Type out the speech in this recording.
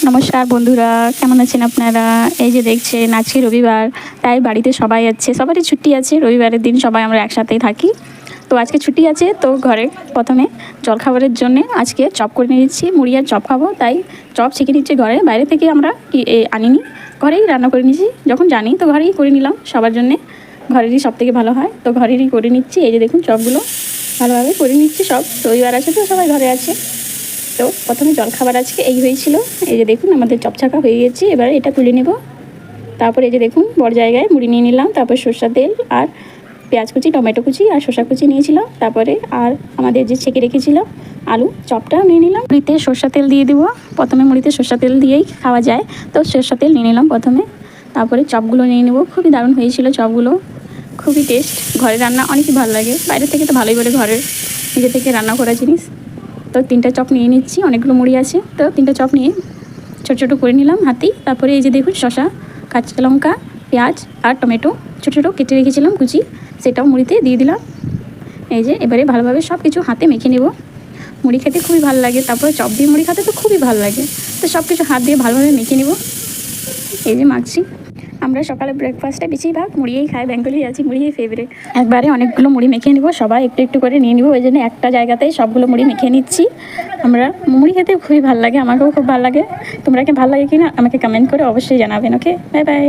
নমস্কার বন্ধুরা, কেমন আছেন আপনারা? এই যে দেখছেন আজকে রবিবার, তাই বাড়িতে সবাই আছে, সবারই ছুটি আছে। রবিবারের দিন সবাই আমরা একসাথেই থাকি। তো আজকে ছুটি আছে, তো ঘরে প্রথমে জলখাবারের জন্য আজকে চপ করে নিয়েছি, মুড়ি আর চপ খাবো, তাই চপ ছেঁকে নিচ্ছি ঘরে। বাইরে থেকে আমরা আনিনি, ঘরেই রান্না করে নিয়েছি। যখন জানি তো ঘরেই করে নিলাম, সবার জন্যে ঘরেরই সব থেকে ভালো হয়, তো ঘরেরই করে নিচ্ছি। এই যে দেখুন চপগুলো ভালোভাবে করে নিচ্ছি। সব রবিবার আছে তো সবাই ঘরে আছে। তো প্রথমে জলখাবার আজকে এই হয়েছিল। এই যে দেখুন আমাদের চপছাকা হয়ে গেছে, এবার এটা তুলে নেব। তারপর এই যে দেখুন বড় জায়গায় মুড়ি নিয়ে নিলাম, তারপর সরষের তেল আর পেঁয়াজ কুচি, টমেটো কুচি আর শসা কুচি নিয়েছিলাম। তারপরে আর আমাদের যে ছেঁকে রেখেছিলাম আলু চপটাও নিয়ে নিলাম। মুড়িতে সরষের তেল দিয়ে দেবো, প্রথমে মুড়িতে সরষের তেল দিয়েই খাওয়া যায়, তো সরষের তেল নিয়ে নিলাম প্রথমে। তারপরে চপগুলো নিয়ে নেব। খুবই দারুণ হয়েছিল চপগুলো, খুবই টেস্ট। ঘরের রান্না অনেকই ভালো লাগে, বাইরের থেকে তো ভালোই বলে, ঘরের নিজে থেকে রান্না করা জিনিস। তো 3টা চপ নিয়ে নিচ্ছি, অনেকগুলো মুড়ি আছে, তো 3টা চপ নিয়ে ছোটো ছোটো করে নিলাম হাতেই। তারপরে এই যে দেখুন শসা, কাঁচা লঙ্কা, পেঁয়াজ আর টমেটো ছোটো ছোটো কেটে রেখেছিলাম কুচি, সেটাও মুড়িতে দিয়ে দিলাম। এই যে এবারে ভালোভাবে সব কিছু হাতে মেখে নেব। মুড়ি খেতে খুবই ভালো লাগে, তারপরে চপ দিয়ে মুড়ি খেতে তো খুবই ভালো লাগে। তো সব কিছু হাত দিয়ে ভালোভাবে মেখে নেব। এই যে মাখছি। আমরা সকালে ব্রেকফাস্টে বেশিরভাগ মুড়িয়েই খাই, বেঙ্গলি আছি, মুড়িই ফেভারিট। একবারে অনেকগুলো মুড়ি মেখে নেব, সবাই একটু একটু করে নিয়ে নেবো। ওই জন্য একটা জায়গাতেই সবগুলো মুড়ি মেখে নিচ্ছি। আমরা মুড়ি খেতে খুবই ভালো লাগে, আমাকেও খুব ভালো লাগে। তোমরা কি ভালো লাগে কিনা আমাকে কমেন্ট করে অবশ্যই জানাবেন। ওকে, বাই বাই।